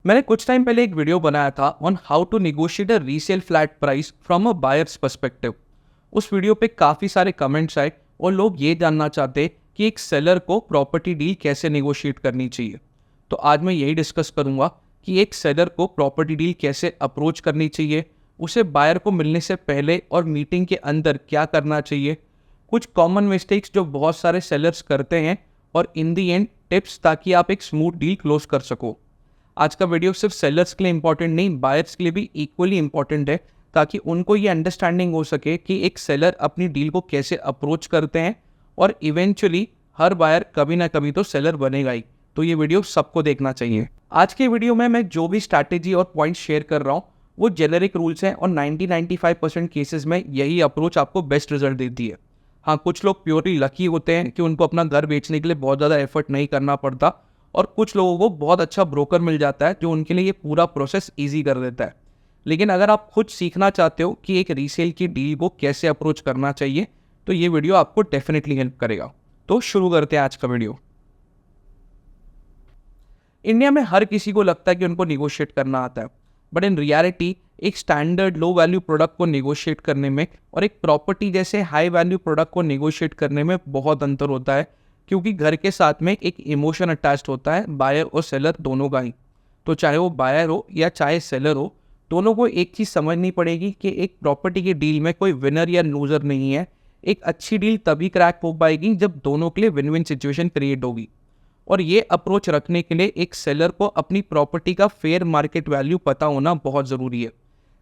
मैंने कुछ टाइम पहले एक वीडियो बनाया था on how to negotiate a resale flat price from a buyer's perspective. उस वीडियो पे काफ़ी सारे कमेंट्स आए और लोग ये जानना चाहते कि एक सेलर को प्रॉपर्टी डील कैसे नेगोशिएट करनी चाहिए। तो आज मैं यही डिस्कस करूंगा कि एक सेलर को प्रॉपर्टी डील कैसे अप्रोच करनी चाहिए, उसे बायर को मिलने से पहले और मीटिंग के अंदर क्या करना चाहिए, कुछ कॉमन मिस्टेक्स जो बहुत सारे सेलर्स करते हैं और इन दी एंड टिप्स ताकि आप एक स्मूथ डील क्लोज कर सको। आज का वीडियो सिर्फ सेलर्स के लिए इंपॉर्टेंट नहीं, बायर्स के लिए भी इक्वली इंपॉर्टेंट है, ताकि उनको ये अंडरस्टैंडिंग हो सके कि एक सेलर अपनी डील को कैसे अप्रोच करते हैं और इवेंचुअली हर बायर कभी ना कभी तो सेलर बनेगा ही। तो ये वीडियो सबको देखना चाहिए। आज के वीडियो में मैं जो भी स्ट्रैटेजी और पॉइंट शेयर कर रहा हूँ वो जेनेरिक रूल्स हैं और 90-95% केसेस में यही अप्रोच आपको बेस्ट रिजल्ट देती है। हाँ, कुछ लोग प्योरली लकी होते हैं कि उनको अपना घर बेचने के लिए बहुत ज़्यादा एफर्ट नहीं करना पड़ता और कुछ लोगों को बहुत अच्छा ब्रोकर मिल जाता है जो उनके लिए ये पूरा प्रोसेस ईजी कर देता है। लेकिन अगर आप खुद सीखना चाहते हो कि एक रीसेल की डील को कैसे अप्रोच करना चाहिए तो ये वीडियो आपको डेफिनेटली हेल्प करेगा। तो शुरू करते हैं आज का वीडियो। इंडिया में हर किसी को लगता है कि उनको निगोशिएट करना आता है, बट इन रियलिटी एक स्टैंडर्ड लो वैल्यू प्रोडक्ट को निगोशिएट करने में और एक प्रॉपर्टी जैसे हाई वैल्यू प्रोडक्ट को निगोशिएट करने में बहुत अंतर होता है, क्योंकि घर के साथ में एक इमोशन अटैच्ड होता है बायर और सेलर दोनों का ही। तो चाहे वो बायर हो या चाहे सेलर हो, दोनों को एक चीज़ समझनी पड़ेगी कि एक प्रॉपर्टी की डील में कोई विनर या लूजर नहीं है। एक अच्छी डील तभी क्रैक हो पाएगी जब दोनों के लिए विन विन सिचुएशन क्रिएट होगी। और ये अप्रोच रखने के लिए एक सेलर को अपनी प्रॉपर्टी का फेयर मार्केट वैल्यू पता होना बहुत ज़रूरी है।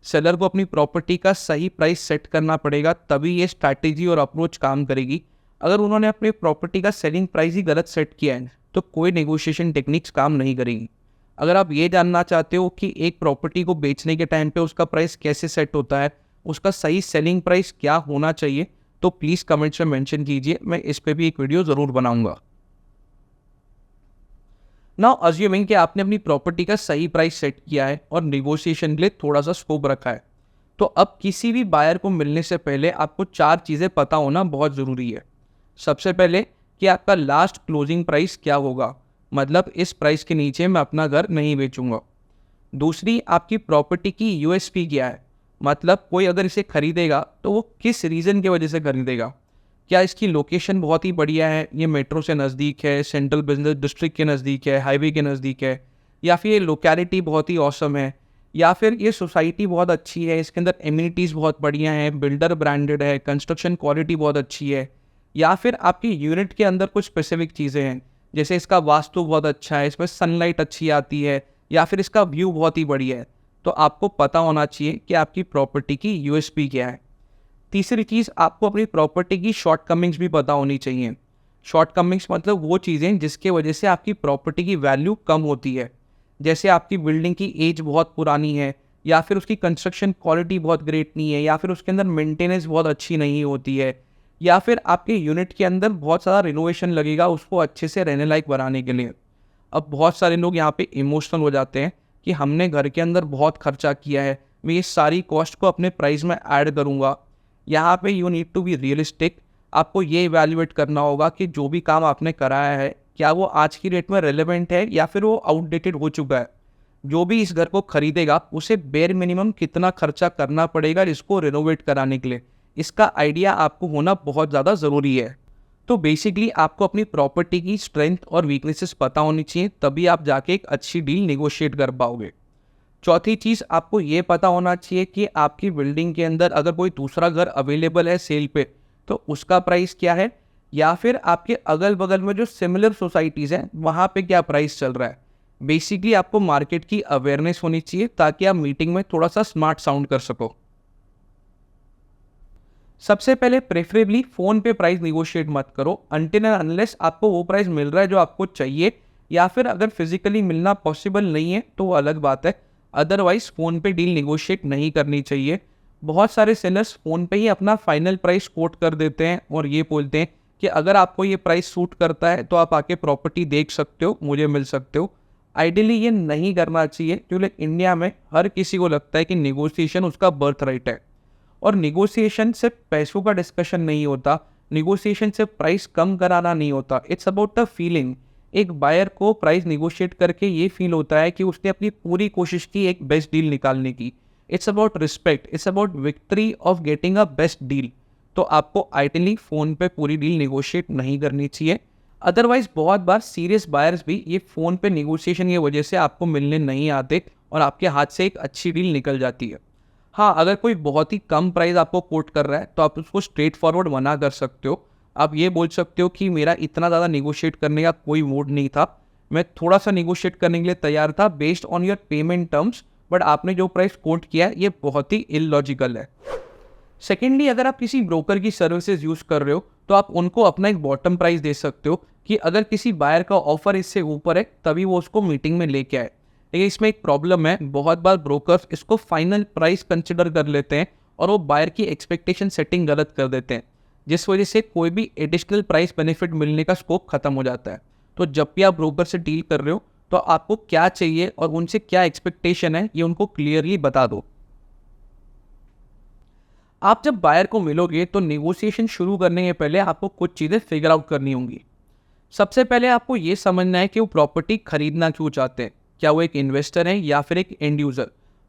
सेलर को अपनी प्रॉपर्टी का सही प्राइस सेट करना पड़ेगा, तभी ये स्ट्रैटेजी और अप्रोच काम करेगी। अगर उन्होंने अपनी प्रॉपर्टी का सेलिंग प्राइस ही गलत सेट किया है तो कोई नेगोशिएशन टेक्निक्स काम नहीं करेगी। अगर आप ये जानना चाहते हो कि एक प्रॉपर्टी को बेचने के टाइम पे उसका प्राइस कैसे सेट होता है, उसका सही सेलिंग प्राइस क्या होना चाहिए, तो प्लीज़ कमेंट्स में मेंशन कीजिए, मैं इस पे भी एक वीडियो ज़रूर बनाऊंगा। नाउ अज्यूमिंग कि आपने अपनी प्रॉपर्टी का सही प्राइस सेट किया है और नेगोशिएशन के लिए थोड़ा सा स्कोप रखा है, तो अब किसी भी बायर को मिलने से पहले आपको 4 चीज़ें पता होना बहुत ज़रूरी है। सबसे पहले कि आपका लास्ट क्लोजिंग प्राइस क्या होगा, मतलब इस प्राइस के नीचे मैं अपना घर नहीं बेचूंगा। दूसरी, आपकी प्रॉपर्टी की यूएसपी क्या है, मतलब कोई अगर इसे खरीदेगा तो वो किस रीज़न की वजह से खरीदेगा। क्या इसकी लोकेशन बहुत ही बढ़िया है, ये मेट्रो से नज़दीक है, सेंट्रल बिजनेस डिस्ट्रिक्ट के नज़दीक है, हाईवे के नज़दीक है, या फिर ये लोकेलिटी बहुत ही ऑसम है, या फिर ये सोसाइटी बहुत अच्छी है, इसके अंदर एमिनिटीज़ बहुत बढ़िया हैं, बिल्डर ब्रांडेड है, कंस्ट्रक्शन क्वालिटी बहुत अच्छी है, या फिर आपकी यूनिट के अंदर कुछ स्पेसिफिक चीज़ें हैं, जैसे इसका वास्तु बहुत अच्छा है, इसमें सनलाइट अच्छी आती है, या फिर इसका व्यू बहुत ही बढ़िया है। तो आपको पता होना चाहिए कि आपकी प्रॉपर्टी की यूएसपी क्या है। तीसरी चीज़, आपको अपनी प्रॉपर्टी की शॉर्ट कमिंग्स भी पता होनी चाहिए। शॉर्ट कमिंग्स मतलब वो चीज़ें जिसके वजह से आपकी प्रॉपर्टी की वैल्यू कम होती है, जैसे आपकी बिल्डिंग की एज बहुत पुरानी है, या फिर उसकी कंस्ट्रक्शन क्वालिटी बहुत ग्रेट नहीं है, या फिर उसके अंदर मेंटेनेंस बहुत अच्छी नहीं होती है, या फिर आपके यूनिट के अंदर बहुत सारा रिनोवेशन लगेगा उसको अच्छे से रहने लायक बनाने के लिए। अब बहुत सारे लोग यहाँ पे इमोशनल हो जाते हैं कि हमने घर के अंदर बहुत खर्चा किया है, मैं ये सारी कॉस्ट को अपने प्राइस में ऐड करूँगा। यहाँ पे you need to be realistic. आपको ये इवैल्यूएट करना होगा कि जो भी काम आपने कराया है क्या वो आज की डेट में रेलेवेंट है या फिर वो आउटडेटेड हो चुका है। जो भी इस घर को खरीदेगा उसे बेयर मिनिमम कितना खर्चा करना पड़ेगा इसको रिनोवेट कराने के लिए, इसका आइडिया आपको होना बहुत ज़्यादा ज़रूरी है। तो बेसिकली आपको अपनी प्रॉपर्टी की स्ट्रेंथ और वीकनेसेस पता होनी चाहिए, तभी आप जाके एक अच्छी डील नेगोशिएट कर पाओगे। चौथी चीज़, आपको ये पता होना चाहिए कि आपकी बिल्डिंग के अंदर अगर कोई दूसरा घर अवेलेबल है सेल पे तो उसका प्राइस क्या है, या फिर आपके अगल बगल में जो सिमिलर सोसाइटीज़ हैं वहाँ पे क्या प्राइस चल रहा है। बेसिकली आपको मार्केट की अवेयरनेस होनी चाहिए ताकि आप मीटिंग में थोड़ा सा स्मार्ट साउंड कर सको। सबसे पहले प्रेफरेबली फ़ोन पे प्राइस निगोशिएट मत करो अनटिल एंड अनलेस आपको वो प्राइस मिल रहा है जो आपको चाहिए, या फिर अगर फिजिकली मिलना पॉसिबल नहीं है तो वो अलग बात है। अदरवाइज फ़ोन पे डील निगोशिएट नहीं करनी चाहिए। बहुत सारे सेलर्स फ़ोन पे ही अपना फाइनल प्राइस कोट कर देते हैं और ये बोलते हैं कि अगर आपको ये प्राइस सूट करता है तो आप आके प्रॉपर्टी देख सकते हो, मुझे मिल सकते हो। आइडियली ये नहीं करना चाहिए, क्योंकि इंडिया में हर किसी को लगता है कि निगोशिएशन उसका बर्थ राइट है। और निगोशिएशन सिर्फ पैसों का डिस्कशन नहीं होता, निगोशिएशन सिर्फ प्राइस कम कराना नहीं होता, इट्स अबाउट द फीलिंग। एक बायर को प्राइस निगोशिएट करके ये फील होता है कि उसने अपनी पूरी कोशिश की एक बेस्ट डील निकालने की। It's about respect, it's about victory of getting a best deal. तो आपको आइडियली फ़ोन पे पूरी डील निगोशिएट नहीं करनी चाहिए। अदरवाइज बहुत बार सीरियस बायर्स भी ये फ़ोन पे निगोशिएशन की वजह से आपको मिलने नहीं आते और आपके हाथ से एक अच्छी डील निकल जाती है। हाँ, अगर कोई बहुत ही कम प्राइस आपको कोट कर रहा है तो आप उसको स्ट्रेट फॉरवर्ड मना कर सकते हो। आप ये बोल सकते हो कि मेरा इतना ज़्यादा निगोशिएट करने का कोई मूड नहीं था, मैं थोड़ा सा निगोशिएट करने के लिए तैयार था based on your payment terms, but आपने जो प्राइस कोट किया है ये बहुत ही इलॉजिकल है। सेकेंडली, अगर आप किसी ब्रोकर की सर्विसेज यूज़ कर रहे हो तो आप उनको अपना एक बॉटम प्राइस दे सकते हो कि अगर किसी बायर का ऑफर इससे ऊपर है तभी वो उसको मीटिंग में लेके आए। लेकिन इसमें एक प्रॉब्लम है, बहुत बार ब्रोकर्स इसको फाइनल प्राइस कंसिडर कर लेते हैं और वो बायर की एक्सपेक्टेशन सेटिंग गलत कर देते हैं, जिस वजह से कोई भी एडिशनल प्राइस बेनिफिट मिलने का स्कोप खत्म हो जाता है। तो जब भी आप ब्रोकर से डील कर रहे हो तो आपको क्या चाहिए और उनसे क्या एक्सपेक्टेशन है ये उनको क्लियरली बता दो। आप जब बायर को मिलोगे तो नेगोशिएशन शुरू करने के पहले आपको कुछ चीज़ें फिगर आउट करनी होंगी। सबसे पहले आपको ये समझना है कि वो प्रॉपर्टी खरीदना क्यों चाहते हैं, क्या वो एक इन्वेस्टर है या फिर एक एंड यूज़र,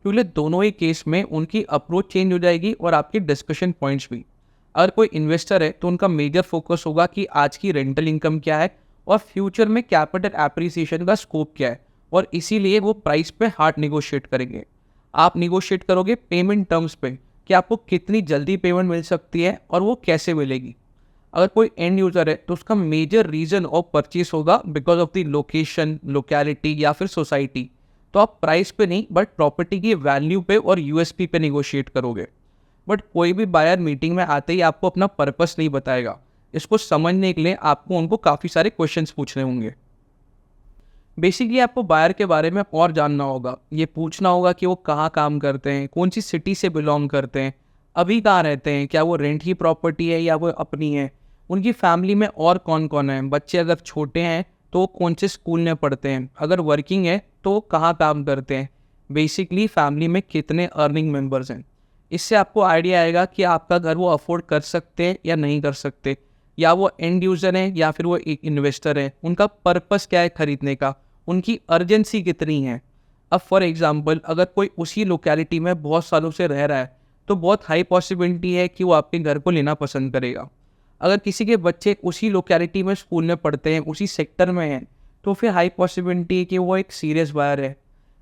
क्योंकि दोनों ही केस में उनकी अप्रोच चेंज हो जाएगी और आपकी डिस्कशन पॉइंट्स भी। अगर कोई इन्वेस्टर है तो उनका मेजर फोकस होगा कि आज की रेंटल इनकम क्या है और फ्यूचर में कैपिटल एप्रिसिएशन का स्कोप क्या है, और इसीलिए वो प्राइस पे हार्ड निगोशिएट करेंगे। आप निगोशिएट करोगे पेमेंट टर्म्स पे कि आपको कितनी जल्दी पेमेंट मिल सकती है और वो कैसे मिलेगी। अगर कोई एंड यूज़र है तो उसका मेजर रीज़न ऑफ परचेस होगा because of the location, locality या फिर सोसाइटी। तो आप प्राइस पे नहीं बट प्रॉपर्टी की वैल्यू पे और यूएसपी पे निगोशिएट करोगे। बट कोई भी बायर मीटिंग में आते ही आपको अपना पर्पस नहीं बताएगा। इसको समझने के लिए आपको उनको काफ़ी सारे क्वेश्चंस पूछने होंगे। बेसिकली आपको बायर के बारे में और जानना होगा। ये पूछना होगा कि वो कहाँ काम करते हैं, कौन सी सिटी से बिलोंग करते हैं, अभी कहाँ रहते हैं, क्या वो रेंट की प्रॉपर्टी है या वो अपनी है, उनकी फैमिली में और कौन कौन है, बच्चे अगर छोटे हैं तो वो कौन से स्कूल में पढ़ते हैं, अगर वर्किंग है तो वो कहाँ काम करते हैं, बेसिकली फैमिली में कितने अर्निंग मेंबर्स हैं। इससे आपको आइडिया आएगा कि आपका घर वो अफोर्ड कर सकते हैं या नहीं कर सकते, या वो एंड यूज़र हैं या फिर वो एक इन्वेस्टर है, उनका पर्पस क्या है खरीदने का, उनकी अर्जेंसी कितनी है। अब फॉर एग्जांपल अगर कोई उसी लोकेलिटी में बहुत सालों से रह रहा है तो बहुत हाई पॉसिबिलिटी है कि वो आपके घर को लेना पसंद करेगा। अगर किसी के बच्चे उसी लोकेलिटी में स्कूल में पढ़ते हैं, उसी सेक्टर में हैं, तो फिर हाई पॉसिबिलिटी है कि वो एक सीरियस बायर है।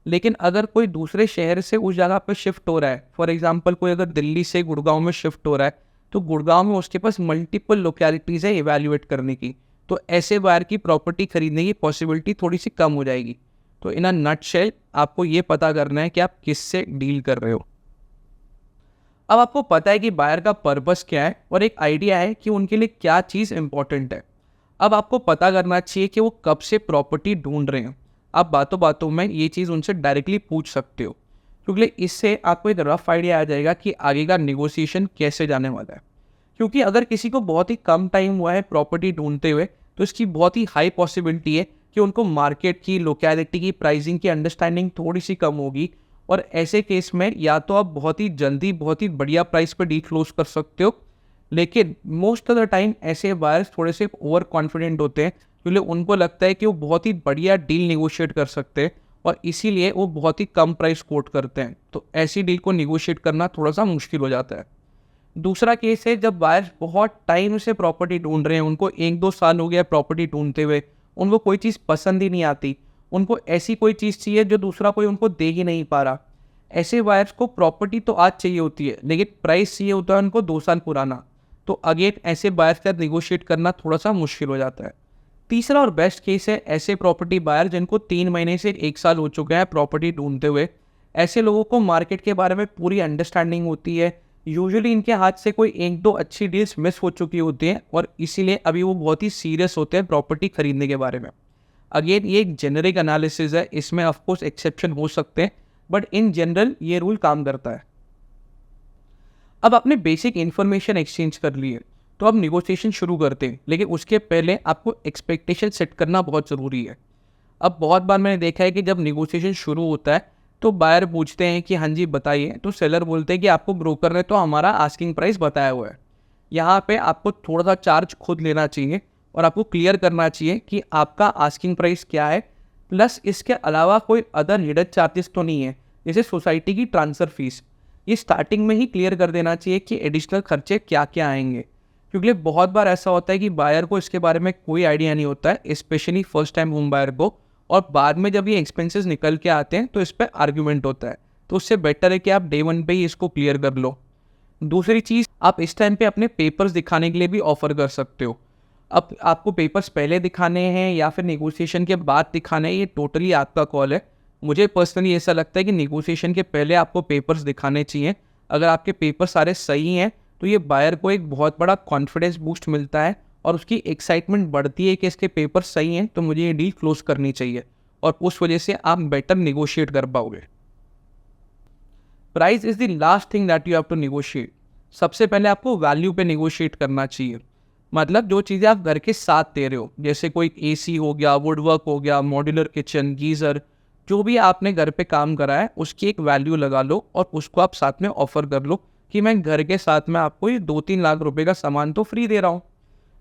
लेकिन अगर कोई दूसरे शहर से उस जगह पर शिफ्ट हो रहा है, फॉर एग्जांपल कोई अगर दिल्ली से गुड़गांव में शिफ्ट हो रहा है, तो गुड़गांव में उसके पास मल्टीपल लोकेलिटीज़ है इवैल्यूएट करने की, तो ऐसे बायर की प्रॉपर्टी खरीदने की पॉसिबिलिटी थोड़ी सी कम हो जाएगी। तो इन अ नटशेल आपको ये पता करना है कि आप किससे डील कर रहे हो। अब आपको पता है कि बायर का पर्पस क्या है और एक आइडिया है कि उनके लिए क्या चीज़ इंपॉर्टेंट है। अब आपको पता करना चाहिए कि वो कब से प्रॉपर्टी ढूंढ रहे हैं। आप बातों बातों में ये चीज़ उनसे डायरेक्टली पूछ सकते हो, क्योंकि इससे आपको एक रफ आइडिया आ जाएगा कि आगे का निगोशिएशन कैसे जाने वाला है। क्योंकि अगर किसी को बहुत ही कम टाइम हुआ है प्रॉपर्टी ढूंढते हुए तो इसकी बहुत ही हाई पॉसिबिलिटी है कि उनको मार्केट की, लोकेलिटी की, प्राइसिंग की अंडरस्टैंडिंग थोड़ी सी कम होगी, और ऐसे केस में या तो आप बहुत ही जल्दी बहुत ही बढ़िया प्राइस पर डील क्लोज कर सकते हो, लेकिन मोस्ट ऑफ द टाइम ऐसे बायर्स थोड़े से ओवर कॉन्फिडेंट होते हैं क्योंकि उनको लगता है कि वो बहुत ही बढ़िया डील निगोशिएट कर सकते हैं और इसीलिए वो बहुत ही कम प्राइस कोट करते हैं। तो ऐसी डील को निगोशिएट करना थोड़ा सा मुश्किल हो जाता है। दूसरा केस है जब बायर्स बहुत टाइम से प्रॉपर्टी ढूंढ रहे हैं, उनको 1-2 साल हो गया प्रॉपर्टी ढूंढते हुए, उनको कोई चीज़ पसंद ही नहीं आती, उनको ऐसी कोई चीज़ चाहिए जो दूसरा कोई उनको दे ही नहीं पा रहा। ऐसे बायर्स को प्रॉपर्टी तो आज चाहिए होती है लेकिन प्राइस चाहिए होता है उनको 2 साल पुराना। तो अगेन ऐसे बायर्स के साथ निगोशिएट करना थोड़ा सा मुश्किल हो जाता है। तीसरा और बेस्ट केस है ऐसे प्रॉपर्टी बायर जिनको 3 महीने से 1 साल हो चुके हैं प्रॉपर्टी ढूंढते हुए। ऐसे लोगों को मार्केट के बारे में पूरी अंडरस्टैंडिंग होती है। यूजुअली इनके हाथ से कोई 1-2 अच्छी डील्स मिस हो चुकी होती हैं और इसीलिए अभी वो बहुत ही सीरियस होते हैं प्रॉपर्टी खरीदने के बारे में। अगेन ये एक जेनरिक एनालिसिस है, इसमें ऑफकोर्स एक्सेप्शन हो सकते हैं बट इन जनरल ये रूल काम करता है। अब आपने बेसिक इन्फॉर्मेशन एक्सचेंज कर ली है तो अब निगोशिएशन शुरू करते हैं, लेकिन उसके पहले आपको एक्सपेक्टेशन सेट करना बहुत ज़रूरी है। अब बहुत बार मैंने देखा है कि जब निगोशिएशन शुरू होता है तो बायर पूछते हैं कि हाँ जी बताइए, तो सेलर बोलते हैं कि आपको ब्रोकर ने तो हमारा आस्किंग प्राइस बताया हुआ है। यहाँ पे आपको थोड़ा सा चार्ज खुद लेना चाहिए और आपको क्लियर करना चाहिए कि आपका आस्किंग प्राइस क्या है, प्लस इसके अलावा कोई अदर हिडन चार्जेस तो नहीं है, जैसे सोसाइटी की ट्रांसफ़र फीस। ये स्टार्टिंग में ही क्लियर कर देना चाहिए कि एडिशनल खर्चे क्या क्या आएंगे, क्योंकि बहुत बार ऐसा होता है कि बायर को इसके बारे में कोई आइडिया नहीं होता है, specially first time home buyer को, और बाद में जब ये एक्सपेंसेस निकल के आते हैं तो इस पर आर्ग्यूमेंट होता है। तो उससे बेटर है कि आप डे वन पे ही इसको क्लियर कर लो। दूसरी चीज़, आप इस टाइम पे अपने पेपर्स दिखाने के लिए भी ऑफ़र कर सकते हो। अब आपको पेपर्स पहले दिखाने हैं या फिर नेगोशिएशन के बाद दिखाने हैं, ये टोटली आपका कॉल है। मुझे पर्सनली ऐसा लगता है कि नेगोशिएशन के पहले आपको पेपर्स दिखाने चाहिए। अगर आपके पेपर सारे सही हैं तो ये बायर को एक बहुत बड़ा कॉन्फिडेंस बूस्ट मिलता है और उसकी एक्साइटमेंट बढ़ती है कि इसके पेपर सही हैं तो मुझे ये डील क्लोज करनी चाहिए, और उस वजह से आप बेटर नेगोशिएट कर पाओगे। Price is the last thing that you have to negotiate. सबसे पहले आपको वैल्यू पे नेगोशिएट करना चाहिए। मतलब जो चीज़ें आप घर के साथ दे रहे हो, जैसे कोई एसी हो गया, वुडवर्क हो गया, मॉड्यूलर किचन, गीज़र, जो भी आपने घर पे काम करा है उसकी एक वैल्यू लगा लो और उसको आप साथ में ऑफर कर लो कि मैं घर के साथ में आपको ये 2-3 लाख रुपए का सामान तो फ्री दे रहा हूँ।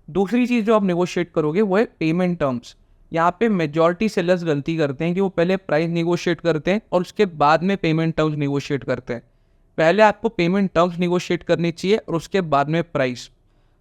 दूसरी चीज़ जो आप नेगोशिएट करोगे वो है पेमेंट टर्म्स। यहाँ पे मेजॉरिटी सेलर्स गलती करते हैं कि वो पहले प्राइस नेगोशिएट करते हैं और उसके बाद में पेमेंट टर्म्स नेगोशिएट करते हैं। पहले आपको पेमेंट टर्म्स नेगोशिएट करनी चाहिए और उसके बाद में प्राइस।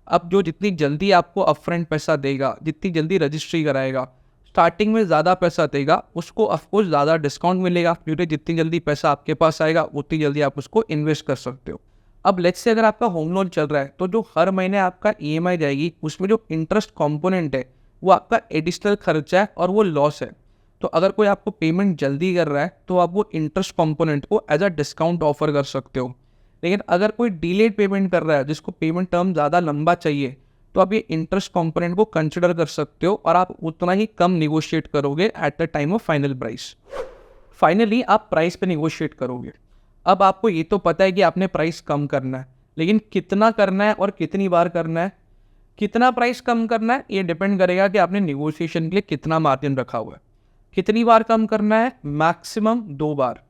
अब जो जितनी जल्दी आपको अपफ्रंट पैसा देगा, जितनी जल्दी रजिस्ट्री कराएगा, स्टार्टिंग में ज़्यादा पैसा देगा, उसको ऑफकोर्स ज़्यादा डिस्काउंट मिलेगा, क्योंकि जितनी जल्दी पैसा आपके पास आएगा उतनी जल्दी आप उसको इन्वेस्ट कर सकते हो। अब लेट्स से अगर आपका होम लोन चल रहा है तो जो हर महीने आपका ईएमआई जाएगी उसमें जो इंटरेस्ट कंपोनेंट है वो आपका एडिशनल खर्चा है और वो लॉस है। तो अगर कोई आपको पेमेंट जल्दी कर रहा है तो आप वो इंटरेस्ट कंपोनेंट को एज अ डिस्काउंट ऑफर कर सकते हो। लेकिन अगर कोई डिलेड पेमेंट कर रहा है जिसको पेमेंट टर्म ज़्यादा लंबा चाहिए तो आप ये इंटरेस्ट कंपोनेंट को कंसिडर कर सकते हो और आप उतना ही कम निगोशिएट करोगे at the time of final price. Finally आप प्राइस पे निगोशिएट करोगे। अब आपको ये तो पता है कि आपने प्राइस कम करना है, लेकिन कितना करना है और कितनी बार करना है, कितना प्राइस कम करना है ये डिपेंड करेगा कि आपने निगोशिएशन के लिए कितना मार्जिन रखा हुआ है। कितनी बार कम करना है, मैक्सिमम 2 बार।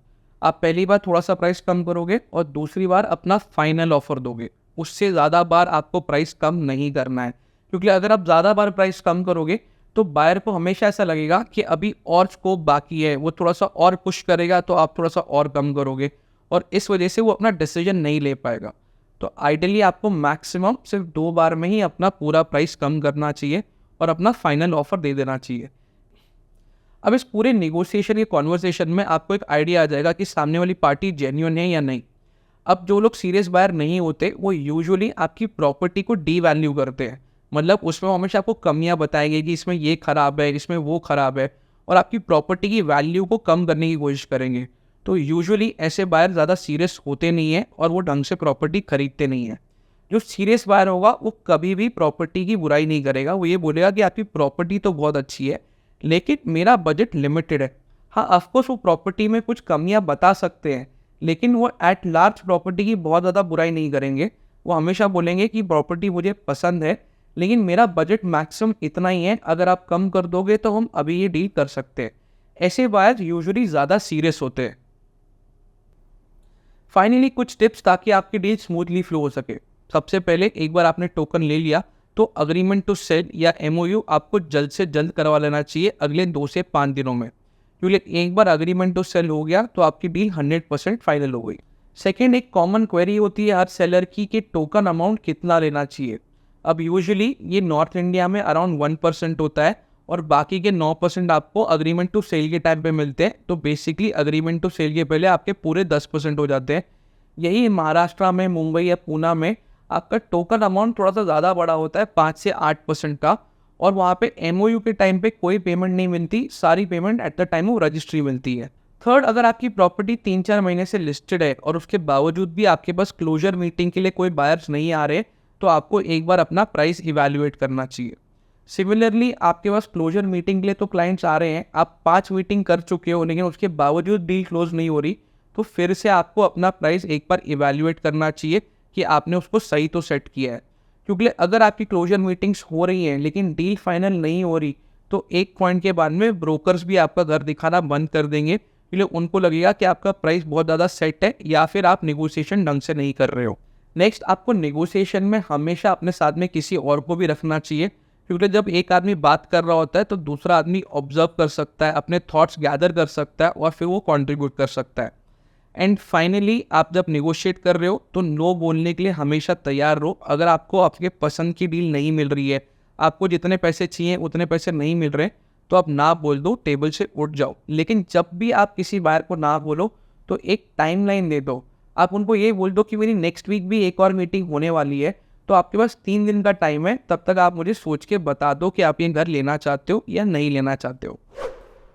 आप पहली बार थोड़ा सा प्राइस कम करोगे और दूसरी बार अपना फाइनल ऑफर दोगे। उससे ज़्यादा बार आपको प्राइस कम नहीं करना है, क्योंकि अगर आप ज़्यादा बार प्राइस कम करोगे तो बायर को हमेशा ऐसा लगेगा कि अभी और स्कोप बाकी है, वो थोड़ा सा और पुश करेगा तो आप थोड़ा सा और कम करोगे, और इस वजह से वो अपना डिसीजन नहीं ले पाएगा। तो आइडियली आपको मैक्सिमम सिर्फ 2 बार में ही अपना पूरा प्राइस कम करना चाहिए और अपना फाइनल ऑफर दे देना चाहिए। अब इस पूरे नेगोशिएशन के कॉन्वर्सेशन में आपको एक आइडिया आ जाएगा कि सामने वाली पार्टी जेन्युइन है या नहीं। अब जो लोग सीरियस बायर नहीं होते वो यूजुअली आपकी प्रॉपर्टी को डी वैल्यू करते हैं। मतलब उसमें हमेशा आपको कमियां बताएंगे कि इसमें ये खराब है, इसमें वो खराब है, और आपकी प्रॉपर्टी की वैल्यू को कम करने की कोशिश करेंगे। तो यूजुअली ऐसे बायर ज़्यादा सीरियस होते नहीं हैं और वो ढंग से प्रॉपर्टी खरीदते नहीं हैं। जो सीरियस बायर होगा वो कभी भी प्रॉपर्टी की बुराई नहीं करेगा। वो ये बोलेगा कि आपकी प्रॉपर्टी तो बहुत अच्छी है लेकिन मेरा बजट लिमिटेड है। हाँ, ऑफकोर्स वो प्रॉपर्टी में कुछ कमियां बता सकते हैं, लेकिन वो एट लार्ज प्रॉपर्टी की बहुत ज़्यादा बुराई नहीं करेंगे। वो हमेशा बोलेंगे कि प्रॉपर्टी मुझे पसंद है लेकिन मेरा बजट मैक्सिमम इतना ही है, अगर आप कम कर दोगे तो हम अभी ये डील कर सकते हैं। ऐसे बायर्स यूजुअली ज़्यादा सीरियस होते हैं। फाइनली कुछ टिप्स ताकि आपकी डील स्मूथली फ्लो हो सके। सबसे पहले, एक बार आपने टोकन ले लिया तो अग्रीमेंट टू सेल या एमओयू आपको जल्द से जल्द करवा लेना चाहिए अगले 2 से 5 दिनों में, क्योंकि एक बार अग्रीमेंट टू सेल हो गया तो आपकी डील 100% फाइनल हो गई। सेकेंड, एक कॉमन क्वेरी होती है हर सेलर की कि टोकन अमाउंट कितना लेना चाहिए। अब यूजुअली ये नॉर्थ इंडिया में अराउंड 1% होता है और बाकी के 9% आपको अग्रीमेंट टू सेल के टाइम पे मिलते हैं। तो बेसिकली अग्रीमेंट टू सेल के पहले आपके पूरे 10% हो जाते हैं। यही महाराष्ट्र में, मुंबई या पूना में आपका टोकन अमाउंट थोड़ा सा ज़्यादा बड़ा होता है, 5 से 8% का, और वहाँ पे एमओयू के टाइम पे कोई पेमेंट नहीं मिलती, सारी payment at the time of registry मिलती है। थर्ड, अगर आपकी प्रॉपर्टी 3-4 महीने से लिस्टेड है और उसके बावजूद भी आपके पास क्लोजर मीटिंग के लिए कोई बायर्स नहीं आ रहे तो आपको एक बार अपना प्राइस इवैल्यूएट करना चाहिए। सिमिलरली, आपके पास क्लोजर मीटिंग के लिए तो क्लाइंट्स आ रहे हैं, आप 5 मीटिंग कर चुके हो लेकिन उसके बावजूद डील क्लोज नहीं हो रही, तो फिर से आपको अपना प्राइस एक बार इवैल्यूएट करना चाहिए कि आपने उसको सही तो सेट किया है। क्योंकि अगर आपकी क्लोजर मीटिंग्स हो रही हैं लेकिन डील फाइनल नहीं हो रही तो एक पॉइंट के बाद में ब्रोकर्स भी आपका घर दिखाना बंद कर देंगे, इसलिए उनको लगेगा कि आपका प्राइस बहुत ज़्यादा सेट है या फिर आप नेगोशिएशन ढंग से नहीं कर रहे हो। नेक्स्ट, आपको नेगोशिएशन में हमेशा अपने साथ में किसी और को भी रखना चाहिए, क्योंकि जब एक आदमी बात कर रहा होता है तो दूसरा आदमी ऑब्जर्व कर सकता है, अपने थॉट्स गैदर कर सकता है और फिर वो कंट्रीब्यूट कर सकता है। एंड फाइनली आप जब निगोशिएट कर रहे हो तो नो बोलने के लिए हमेशा तैयार रहो। अगर आपको आपके पसंद की डील नहीं मिल रही है, आपको जितने पैसे चाहिए उतने पैसे नहीं मिल रहे, तो आप ना बोल दो, टेबल से उठ जाओ। लेकिन जब भी आप किसी बायर को ना बोलो तो एक टाइमलाइन दे दो। आप उनको ये बोल दो कि मेरी नेक्स्ट वीक भी एक और मीटिंग होने वाली है, तो आपके पास 3 दिन का टाइम है, तब तक आप मुझे सोच के बता दो कि आप ये घर लेना चाहते हो या नहीं लेना चाहते हो।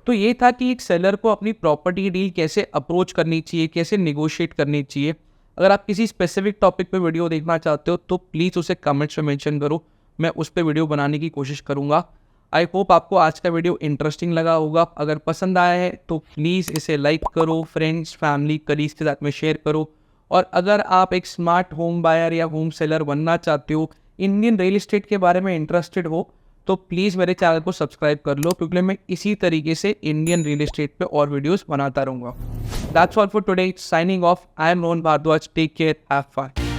तो ये था कि एक सेलर को अपनी प्रॉपर्टी डील कैसे अप्रोच करनी चाहिए, कैसे निगोशिएट करनी चाहिए। अगर आप किसी स्पेसिफिक टॉपिक पे वीडियो देखना चाहते हो तो प्लीज़ उसे कमेंट्स में मेंशन करो, मैं उस पर वीडियो बनाने की कोशिश करूँगा। आई होप आपको आज का वीडियो इंटरेस्टिंग लगा होगा। अगर पसंद आया है तो प्लीज़ इसे लाइक करो, फ्रेंड्स, फैमिली, कलीग्स के साथ में शेयर करो। और अगर आप एक स्मार्ट होम बायर या होम सेलर बनना चाहते हो, इंडियन रियल एस्टेट के बारे में इंटरेस्टेड हो, तो प्लीज़ मेरे चैनल को सब्सक्राइब कर लो, क्योंकि मैं इसी तरीके से इंडियन रियल एस्टेट पे और वीडियोस बनाता रहूँगा। That's all for today, signing off. I am Rohan Bhardwaj, take care, have fun.